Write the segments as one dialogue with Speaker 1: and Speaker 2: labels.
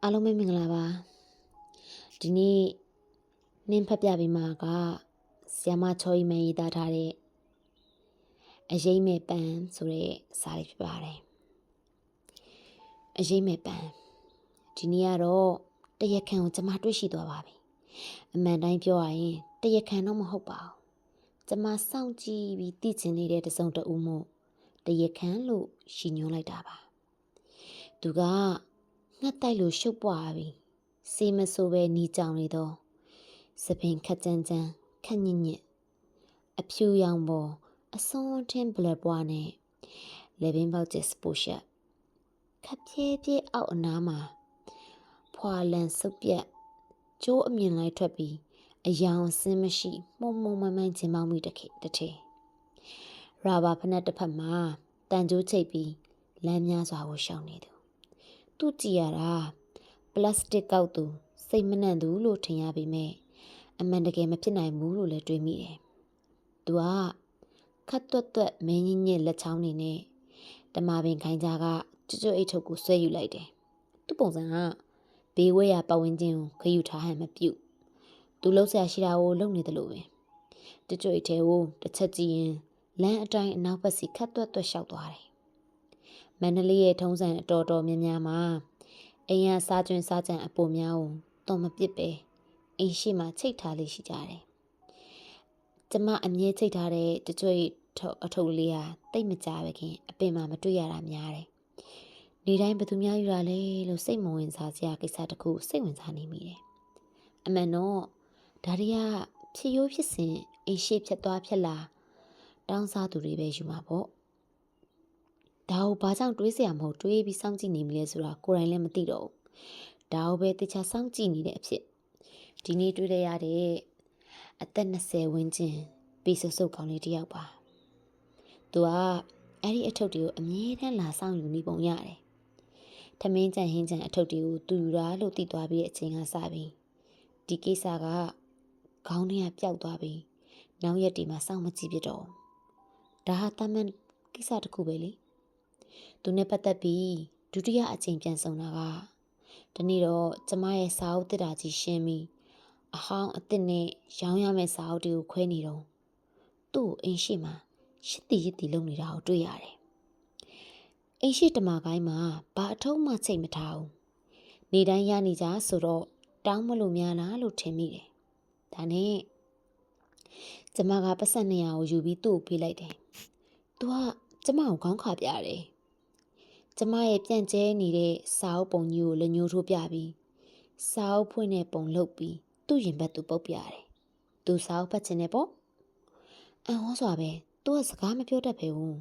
Speaker 1: အားလုံးပဲမင်္ဂလာပါဒီနေ့နင်းဖတ်ပြပေးမှာကဆီယမချော်ရီမန်ရေးသားထားတဲ့အရေးမဲ့ပန်းဆိုတဲ့စာလေးဖြစ်ပါတယ်အရေးမဲ့ပန်းဒီနေ့ကတော့တရခန်ကိုကျွန်မတွေ့ရှိသွားပါပြီအမှန်တိုင်းပြောရရင်တရခန်တော့မဟုတ်ပါဘူးကျွန်မစောင့်ကြည့်ပြီးသိချင်နေတဲ့တစုံတဦးမို့တရခန်လို့ရှင်းညွှန်းလိုက်တာပါသူကငှက်တိုက်လို့ရှုပ်ပွားပြီစေမဆိုပဲနီးကြောင်နေတော့စပင်ခက်ကြမ်းကြမ်းခက်ညစ်ညစ်အဖြူရောင်ပေါ်အစွန်းထင်းဘလက်ပွားနဲ့လေပင်ပေါက်ကျစပူရှက်ခပ်ပြဲပြဲအောက်အနားမှာဖွာလန်စုပ်ပြက်ကျိုးအမြင်လိုက်ထွက်ပြီးအယောင်ဆင်းမရှိမှုံမှုံမမှန်ချင်းမောင်းမိတထေရာဘာဖနက်တစ်ဖက်မှာတန်ကြိုးချိတ်ပြီးလမ်းများစွာကိုရှောင်နေသူသူကြည့်ရတာပလတ်စတစ်ကောက်သူစိတ်မနှံ့သူလို့ထင်ရပေမဲ့အမှန်တကယ်မဖြစ်နိုင်ဘူးလို့လည်းတွေးမိတယ်။သူကခတ်တွတ်တွတ်မင်းကြီးညစ်လက်ချောင်းနေနဲ့တမပင်ခိုင်ကြားကကျွတ်အိတ်ထုတ်ကိုဆွဲယူလိုက်တယ်။သူ့ပုံစံကဘေးဝဲရပတ်ဝန်းကျင်ကိုခယူထားဟန်မပြုတ်။သူလှုပ်ရှားရှိတာကိုလုပ်နေတယ်လို့ပဲ။ကျွတ်အိတ်ထဲကိုတစ်ချက်ကြည့်ရင်လမ်းအတိုင်းအနောက်ဘက်စီခတ်တွတ်တွတ်လျှောက်သွားတယ်။မန္တလေးရဲ့ထုံးစံအတော်များများမှာအိမ်ရစားကျွန်းစားကြံအပေါ်များကိုတော့မပစ်ပဲအိမ်ရှိမှချိတ်ထားလေးရှိကြတယ်။ကျမအမြဲချိတ်ထားတဲ့ကြွေအထုပ်လေးဟာတိတ်မကြပဲခင်အပင်မှာမတွေ့ရတာများတယ်။နေတိုင်းဘယ်သူများယူရလဲလို့စိတ်မဝင်စားစရာကိစ္စတခုစိတ်ဝင်စားနေမိတယ်။အမှန်တော့ဒါတွေကဖြစ်ရိုးဖြစ်စဉ်အိမ်ရှိဖြတ်သွားဖြတ်လာတောင်းစားသူတွေပဲယူမှာပေါ့။ဒါကိုဘာကြောင့်တွေးစရာမဟုတ်တွေးပြီးစောင့်ကြည့်နေမလဲဆိုတာကိုယ်တိုင်လည်းမသိတော့ဘူး။ဒါကိုပဲတခြားစောင့်ကြည့်နေတဲ့အဖြစ်ဒီနေ့တွေ့ရတဲ့အသက်20ဝန်းကျင်ပြီးဆုပ်ဆုပ်ကောင်းလေးတယောက်ပါ။သူကအဲ့ဒီအထုပ်တွေကိုအမြဲတမ်းလာဆောင်ယူနေပုံရတယ်။ထမင်းကြံဟင်းကြံအထုပ်တွေကိုသူယူတာလို့သိသွားပြီးတဲ့အချိန်ကစပြီးဒီကိစ္စကခေါင်းထဲကပျောက်သွားပြီးနောက်ရက်ဒီမှာစောင့်မကြည့်ပြတော့ဒါဟာတမန်ကိစ္စတစ်ခုပဲလေ။သူနဲ့ပတ်သက်ပြီးဒုတိယအချိန်ပြန်ဆောင်တာကဒီနေ့တော့ကျမရဲ့စာအုပ်တစ်တာကြီးရှင်းပြီးအဟောင်းအစ်စ်နဲ့ရောင်းရမယ့်စာအုပ်တွေကိုခွဲနေတော့သူ့ကိုအိမ်ရှိမှာရှစ်တီရစ်တီလုပ်နေတာကိုတွေ့ရတယ်။အိမ်ရှိတမကိုင်းမှာဘာအထုံးမှချိန်မထားဘူး။နေတိုင်းရနေကြဆိုတော့တောင်းမလို့များလားလို့ထင်မိတယ်။ဒါနဲ့ကျမကပတ်စံ200ကိုယူပြီးသူ့ကိုပေးလိုက်တယ်။သူကကျမကိုခေါင်းခါပြတယ်။ကျမရဲ့ပြန့်ကျဲနေတဲ့စာအုပ်ပုံကြီးကိုလက်ညှိုးထိုးပြပြီးစာအုပ်ဖွင့်တဲ့ပုံလုပ်ပြီးသူ့ရင်ဘတ်သူပုတ်ပြတယ်။သူစာအုပ်ဖတ်ချင်တယ်ပေါ့။အံ့ဟောစွာပဲသူကစကားမပြောတတ်ပဲဘူး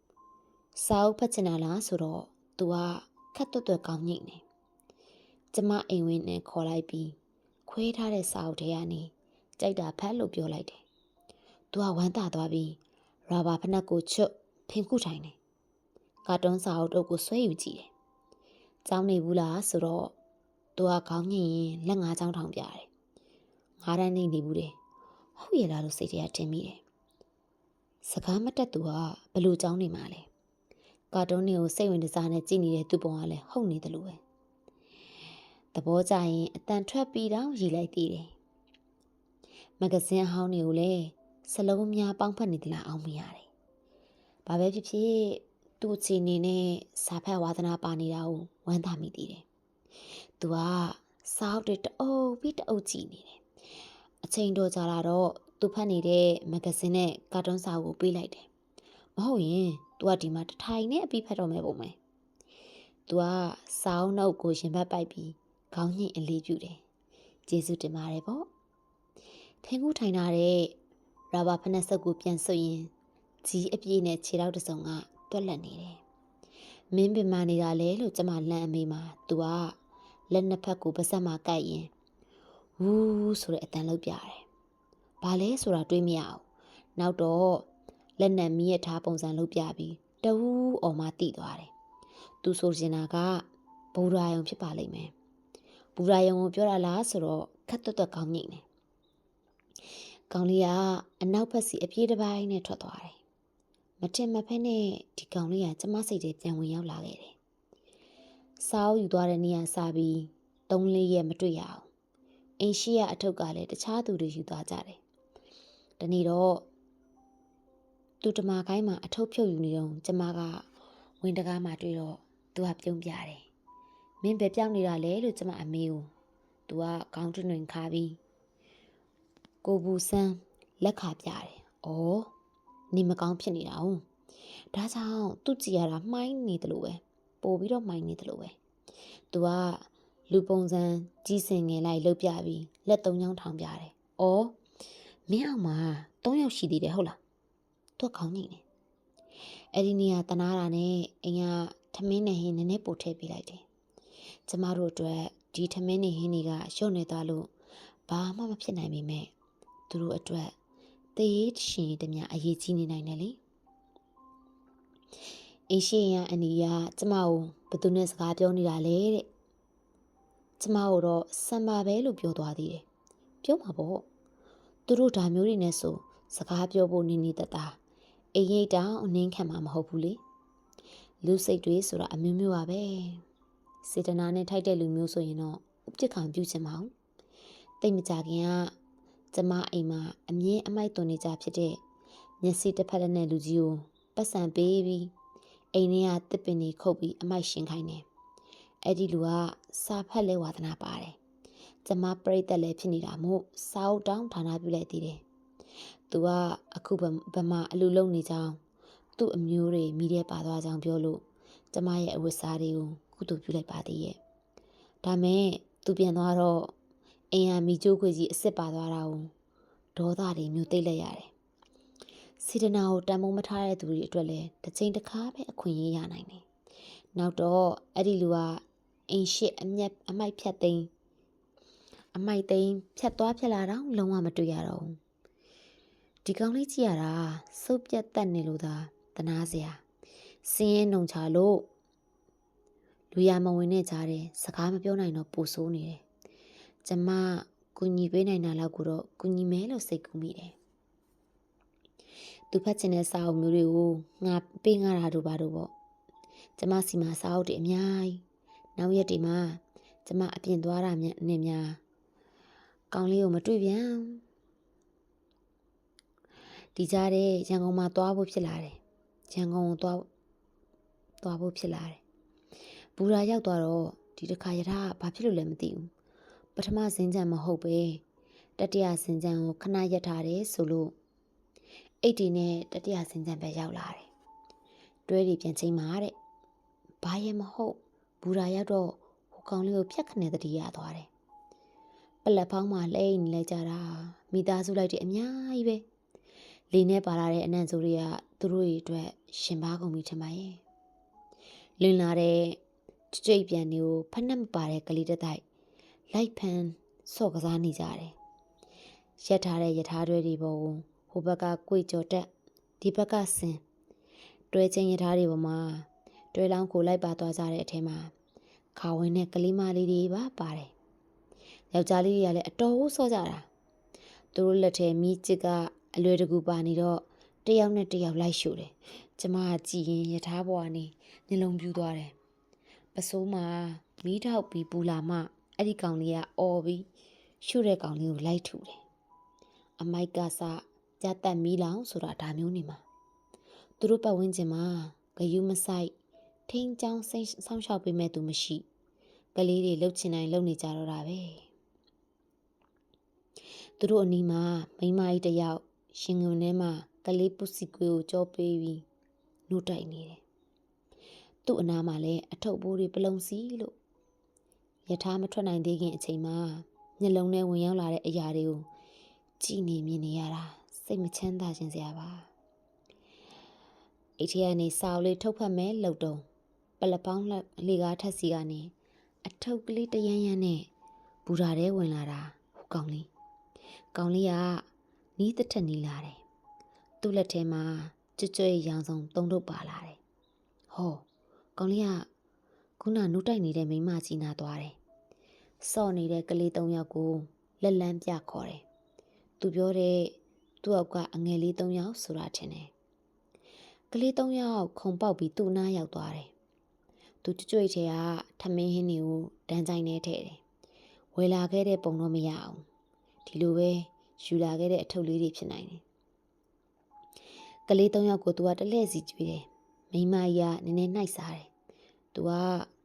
Speaker 1: ။စာအုပ်ဖတ်ချင်တာလားဆိုတော့သူကခက်တွတ်ကောင်းညိတ်နေ။ကျမအိမ်ဝင်းနဲ့ခေါ်လိုက်ပြီးခွဲထားတဲ့စာအုပ်ထဲကနေကြိုက်တာဖတ်လို့ပြောလိုက်တယ်။သူကဝမ်းသာသွားပြီးရာဘာဖနက်ကိုချွတ်ဖင်ခုထိုင်တယ်။ကာတွန်းစာအုပ်တို့ကိုဆွဲယူကြည့်တယ်။ကျောင်းနေဘူးလားဆိုတော့သူကခေါင်းညှိရင်လက်ငါးချောင်းထောင်ပြတယ်။ငါးတန်းနေဘူးတယ်။ဟုတ်ရဲ့လားလို့စိတ်ထဲကထင်မိတယ်။စကားမတက်သူကဘလို့ကျောင်းနေမှာလဲ။ကာတွန်းတွေကိုစိတ်ဝင်စားနဲ့ကြည့်နေတဲ့သူ့ပုံကလည်းဟုတ်နေတယ်လို့ပဲ။သဘောကျရင်အတန်ထွက်ပြီးတော့ရီလိုက်သေးတယ်။မဂဇင်းအဟောင်းတွေကိုလည်းစလုံးများပေါင်းဖက်နေသလားအောင်မရတယ်။ဘာပဲဖြစ်ဖြစ်သူ့ချီနေနဲ့စာဖတ်ဝါသနာပါနေတာကိုဝမ်းသာမိသေးတယ်။သူကစာအုပ်တွေတအုပ်ပြီးတအုပ်ကြည့်နေတယ်။အချိန်တော်ကြာလာတော့သူဖတ်နေတဲ့မဂဇင်းနဲ့ကာတွန်းစာကိုပေးလိုက်တယ်။မဟုတ်ရင်သူကဒီမှာတထိုင်နဲ့အပြီးဖတ်တော့မယ်ပုံမယ်။သူကစာအုပ်နှုတ်ကိုရင်ဘတ်ပိုက်ပြီးခေါင်းညှိအလေးပြုတယ်။ကျေးဇူးတင်ပါတယ်ပေါ့။ဖင်ကူးထိုင်ထားတဲ့ရာဘာဖနက်ဆုပ်ကိုပြန်ဆွရင်ကြီးအပြည့်နဲ့ခြေထောက်တစ်စုံကတွက်လက်နေတယ်။မင်းပင်မနေတာလေလို့ကျမလန့်အမေးမှာသူကလက်နှစ်ဖက်ကိုပါးစပ်မှာကိုက်ရင်ဝူးဆိုတဲ့အတန်လောက်ပြတယ်။ဘာလဲဆိုတာတွေးမရအောင်။နောက်တော့လက်နက်မီးရထားပုံစံလုပ်ပြပြီးတဝူးအော်မှတိသွားတယ်။သူဆိုချင်တာကဘူရာယုံဖြစ်ပါလိမ့်မယ်။ဘူရာယုံကိုပြောတာလားဆိုတော့ခက်တွတ်ကောင်းညိနေ။ကောင်လေးကအနောက်ဘက်စီအပြေးတစ်ပိုင်းနဲ့ထွက်သွားတယ်။မထင်မဖက်နဲ့ဒီကောင်လေးကကျမစိတ်ထဲပြန်ဝင်ရောက်လာခဲ့တယ်။ စားအုပ်ယူသွားတဲ့နေရာစပြီး3-4 ရက်မတွေ့ရအောင်အိမ်ရှိရအထုပ်ကလည်းတခြားသူတွေယူသွားကြတယ်။ဒီနေ့တော့သူတမခိုင်းမှာအထုပ်ဖြုတ်ယူနေတော့ကျမကဝင်တကားမှာတွေ့တော့သူကပြုံးပြတယ်။မင်းပဲပြောင်းနေတာလဲလို့ကျမအမေကိုသူကခေါင်းတွင်ခါပြီးကိုဘူးဆန်းလက်ခါပြတယ်။အော်နေမကောင်းဖြစ်နေတာဟုတ်။ဒါကြောင့်သူ့ကြည်ရတာမှိုင်းနေတယ်လို့ပဲပို့ပြီးတော့မှိုင်းနေတယ်လို့ပဲ။သူကလူပုံစံကြီးစင်ငယ်လိုက်လှုပ်ပြပြီးလက်3ချောင်းထောင်ပြတယ်။အော်မင်းအောင်မှာ3ယောက်ရှိသေးတယ်ဟုတ်လား။သူကခေါင်းညိနေ။အဲ့ဒီနေရာတနာတာနဲ့အင်ကထမင်းနဲ့ဟင်းနည်းနည်းပို့ထည့်ပေးလိုက်တယ်။ကျမတို့အတွက်ဒီထမင်းနဲ့ဟင်းတွေကရုပ်နေသွားလို့ဘာမှမဖြစ်နိုင်ပေမဲ့သူတို့အတွက်သေရေးရှင်တည်းများအရေးကြီးနေနိုင်တယ်လေအရှိရန်အနီကကျမကိုဘသူနဲ့စကားပြောနေတာလဲတဲ့ကျမတို့တော့စံပါပဲလို့ပြောသွားသေးတယ်ပြောမှာပေါ့သူတို့ဒါမျိုးတွေနဲ့ဆိုစကားပြောဖို့နေနေတတာအိမ်ရိတ်တောင်အနှင်းခံမှာမဟုတ်ဘူးလေလူစိတ်တွေဆိုတာအမျိုးမျိုးပါပဲစေတနာနဲ့ထိုက်တဲ့လူမျိုးဆိုရင်တော့ဥပ္ပခါပြုချင်မအောင်တိတ်မကြခင်ကကျမအိမ်မှာအမြင်အမိုက်သွန်နေကြဖြစ်တဲ့မျက်စိတစ်ဖက်နဲ့လူကြီးကိုပတ်စံပေးပြီးအိမ်ထဲကတစ်ပင်တွေခုတ်ပြီးအမိုက်ရှင်းခိုင်းတယ်။အဲ့ဒီလူကစာဖတ်လဲဝါသနာပါတယ်။ကျမပြိတ္တလည်းဖြစ်နေတာမို့စာအုပ်တောင်းဌာနပြုလိုက်သေးတယ်။သူကအခုဗမာအလူလုံနေကြောင်းသူ့အမျိုးတွေမိတဲ့ပါသွားကြောင်းပြောလို့ကျမရဲ့အဝတ်စားတွေကိုကုသိုလ်ပြုလိုက်ပါသေးရဲ့။ဒါမဲ့သူပြန်သွားတော့အိမ်ဟာမိကျိုးခွေကြီးအစ်စ်ပါသွားတာကိုဒေါသတွေမျိုးသိလက်ရတယ်။စေတနာကိုတန်ဖိုးမထားတဲ့သူတွေအတွက်လည်းတစ်ချိန်တစ်ခါပဲအခွင့်အရေးရနိုင်တယ်။နောက်တော့အဲ့ဒီလူကအိမ်ရှိအမိုက်ဖြတ်သိမ်းဖြတ်သွားဖြတ်လာတော့လုံးဝမတွေ့ရတော့ဘူး။ဒီကောင်လေးကြည့်ရတာစုပ်ပြတ်တက်နေလို့သာတနာစရာစင်းရဲနှုံချလို့လူရမဝင်နဲ့ကြားတယ်စကားမပြောနိုင်တော့ပူဆိုးနေတယ်။ကျမကူညီပေးနိုင်တာလောက်ကိုတော့ကူညီမယ်လို့စိတ်ကူးမိတယ်။သူဖတ်ချင်တဲ့စာအုပ်မျိုးတွေကိုငါပေးငါတာတို့ပါတော့ပေါ့။ကျမစီမှာစာအုပ်တွေအများကြီး။နောက်ရက်တွေမှာကျမအပြင်သွားတာနဲ့များကောင်းလေးကိုမတွေ့ပြန်။ဒီကြားတဲ့ရန်ကုန်မှာသွားဖို့ဖြစ်လာတယ်။ရန်ကုန်ကိုသွားဖို့ဖြစ်လာတယ်။ဘူရာရောက်သွားတော့ဒီတစ်ခါရထားဘာဖြစ်လို့လဲမသိဘူး။ပထမစင်ကြံမဟုတ်ပဲတတိယစင်ကြံကိုခဏရက်ထားတယ်ဆိုလို့အိတ်တီနဲ့တတိယစင်ကြံပဲရောက်လာတယ်တွဲတွေပြန်ချိန်မှာတဲ့ဘာရဲမဟုတ်ဘူရာရောက်တော့ဟိုကောင်လေးကိုဖြတ်ခနဲ့တတိယသွားတယ်ပလက်ဖောင်းမှာလှိမ့်နေလိုက်ကြတာမိသားစုလိုက်တွေအများကြီးပဲလေနဲ့ပါလာတဲ့အနံ့ဆိုတွေကသူတို့တွေအတွက်ရှင်ပါကုန်ပြီထင်ပါရဲ့လင်းလာတဲ့ကြိတ်ပြန်တွေကိုဖက်နှက်မပါတဲ့ကလေးတစ်တိုက်လိုက်ဖန်ဆော့ကစားနေကြတယ်ရက်ထားတဲ့ရထားတွဲတွေပေါ်ကိုဟိုဘက်ကကွေကြော်တက်ဒီဘက်ကဆင်တွဲချင်းရထားတွေပေါ်မှာတွဲလောင်းကိုလိုက်ပါသွားကြတဲ့အထဲမှာခါဝင်းနဲ့ကလေးမလေးတွေပါပါတယ်ယောက်ျားလေးတွေကလည်းအတော်ဟုတ်ဆော့ကြတာသူတို့လက်ထဲမိချစ်ကအလွယ်တကူပါနေတော့တယောက်နဲ့တယောက်လိုက်ရှုတယ်ကျမကကြည်ရင်ရထားပေါ်ကနေနှလုံးပြူးသွားတယ်ပစိုးမှာမီးထောက်ပြီးပူလာမှအဲ့ဒီကောင်လေးကအော်ပြီးရှုတဲ့ကောင်လေးကိုလိုက်ထူတယ်အမိုက်ကစကြက်တက်မီးလောင်ဆိုတာဒါမျိုးနေမှာသူတို့ပတ်ဝန်းကျင်မှာဂယုမဆိုင်ထိန်ချောင်းဆောင်းလျှောက်ပေးမဲ့သူမရှိကလေးတွေလှုပ်ချင်တိုင်းလှုပ်နေကြတော့တာပဲသူတို့အနီးမှာမိန်းမကြီးတစ်ယောက်ရှင်ငုံထဲမှာကလေးပုစီကွေးကိုကြောပေးပြီးနှုတ်တိုက်နေတယ်သူ့အနားမှာလည်းအထုပ်ဘိုးတွေပလုံစီလို့ရထားမထွက်နိုင်သေးခင်အချိန်မှာမျက်လုံးထဲဝင်ရောက်လာတဲ့အရာတွေကိုကြည်နေမြင်နေရတာစိတ်မချမ်းသာခြင်းစရာပါအိတ်ထဲကနေစာအုပ်လေးထုတ်ဖတ်မယ်လို့တုံးပလက်ပေါင်းလေကားထက်စီကနေအထုပ်ကလေးတရမ်းရမ်းနဲ့ဘူရာထဲဝင်လာတာဟိုကောင်လေးကနီးတစ်ထက်နီးလာတယ်သူ့လက်ထဲမှာကြွရောင်စုံသုံးထုတ်ပါလာတယ်ဟောကောင်လေးကခုနနှုတ်တိုက်နေတဲ့မိန်းမကြီးနာသွားတယ်စော့နေတဲ့ကလေး၃ယောက်ကိုလက်လန်းပြခေါ်တယ်သူပြောတဲ့သူ့အောက်ကအငယ်လေး၃ယောက်ဆိုတာထင်တယ်ကလေး၃ယောက်ခုံပေါက်ပြီးသူ့နားရောက်သွားတယ် သူကြွေထဲကထမင်းဟင်းတွေကိုတန်းကြိုင်နေထဲတယ်ဝယ်လာခဲ့တဲ့ပုံတော့မရအောင်ဒီလိုပဲယူလာခဲ့တဲ့အထုပ်လေးတွေဖြစ်နိုင်တယ်ကလေး၃ယောက်ကိုသူကတလှည့်စီကျွေးတယ်မိမကြီးကနည်းနည်းနှိုက်စားတယ်သူက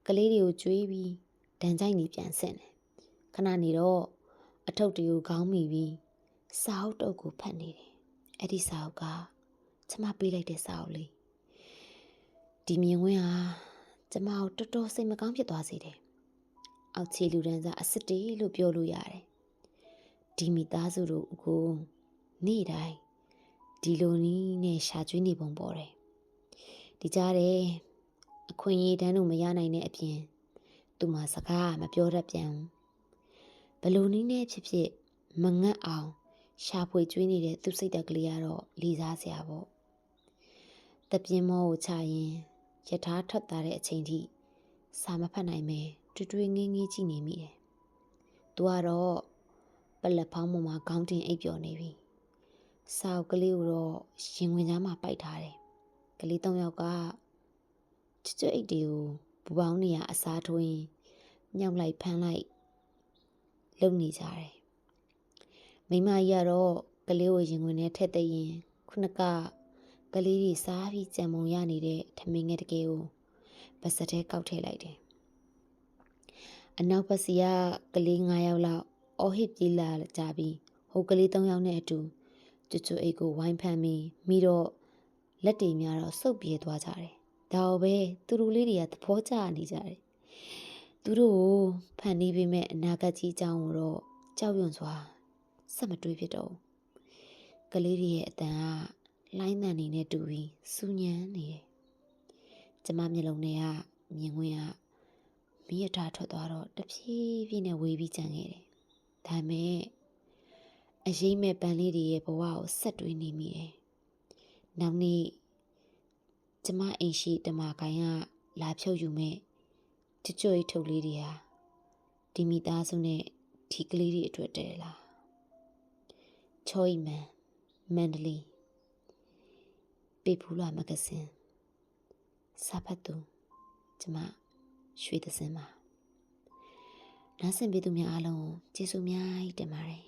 Speaker 1: ကလေးတွေကိုကျွေးပြီးတန်းကြိုင်နေပြန်ဆင့်တယ်ခဏနေတော့အထုပ်တွေကိုခေါင်းမိပြီးစာအုပ်တုပ်ကိုဖတ်နေတယ်အဲ့ဒီစာအုပ်ကကျမပေးလိုက်တဲ့စာအုပ်လေးဒီမြင်ကွင်းဟာကျမကိုတော်တော်စိတ်မကောင်းဖြစ်သွားစေတယ်အောက်ခြေလူဒန်းစားအစ်စ်တေလို့ပြောလို့ရတယ်ဒီမိသားစုတို့ကိုနေ့တိုင်းဒီလိုနည်းနဲ့ရှာကျွေးနေပုံပေါ်တယ်ဒီကြားတယ်အခွင့်အရေးတန်းတို့မရနိုင်တဲ့အပြင်သူမှစကားမပြောတတ်ပြန်ဘူးဘလို့နည်းနဲ့ဖြစ်ဖြစ်မငတ်အောင်ရှာဖွေကျွေးနေတဲ့သူစိတ်တက်ကလေးကတော့လီစားစရာပေါ့တပြင်းမောကိုချရင်ယထာထွက်သွားတဲ့အချိန်ထိစာမဖတ်နိုင်ပဲတွေ့တွေ့ငင်းငင်းကြည့်နေမိတယ်သူကတော့ပလက်ဖောင်းပေါ်မှာခေါင်းတင်အိပ်ပျော်နေပြီစာအုပ်ကလေးကိုတော့ရင်ဝင်ကြားမှာပိုက်ထားတယ်ကလေး၃ယောက်ကချွတ်အိတ်တွေကိုဘူပေါင်းနေရအစားထိုးရင်မြောက်လိုက်ဖမ်းလိုက်လုံနေကြတယ်မိမကြီးကတော့ကလေးကိုရင်ဝင်နဲ့ထက်သိရင်ခုနကလေးတွေစားပြီးကြံပုံရနေတဲ့ထမင်းငယ်တကယ်ကိုပါစက်ထဲကောက်ထည့်လိုက်တယ်အနောက်ဘက်စီကကလေး9ယောက်လောက်အော်ဟစ်ပြေးလာကြပြီးဟိုကလေး3ယောက်နဲ့အတူကျွတ်အိတ်ကိုဝိုင်းဖမ်းပြီးမိတော့လက်တွေများတော့စုပ်ပြေးသွားကြတယ်ဒါတော့ပဲသူတို့လေးတွေကသဘောကျနေကြတယ်သူတို့ကိုဖန်နေပေးမဲ့အနာဂတ်ကြီးအကြောင်းကိုတော့ကြောက်ရွံ့စွာဆက်မတွေးဖြစ်တော့ကလေးတွေရဲ့အတန်ကလိုင်းတန်နေနဲ့တူပြီးစူညံနေတယ်ကျမမျက်လုံးထဲကမြင်ခွင့်ကမိရထားထွက်သွားတော့တဖြည်းဖြည်းနဲ့ဝေးပြီးကြံခဲ့တယ်ဒါပေမဲ့အရေးမဲ့ပန်းလေးတွေရဲ့ဘဝကိုဆက်တွေးနေမိတယ်နောက်နေ့ကျမအိမ်ရှိတမကိုင်းကလာဖြုတ်ယူမဲ့ကြွိထုတ်လေးတွေဟာဒီမိသားစုနဲ့ဒီကလေးတွေအတွက်တည်းလားချောဤမန်မန္တလေးပေဖူလာမဂဇင်းစာဖတ်သူကျမရွှေသစင်းပါနားဆင်ပေးသူများအားလုံးကျေးဇူးများတင်ပါတယ်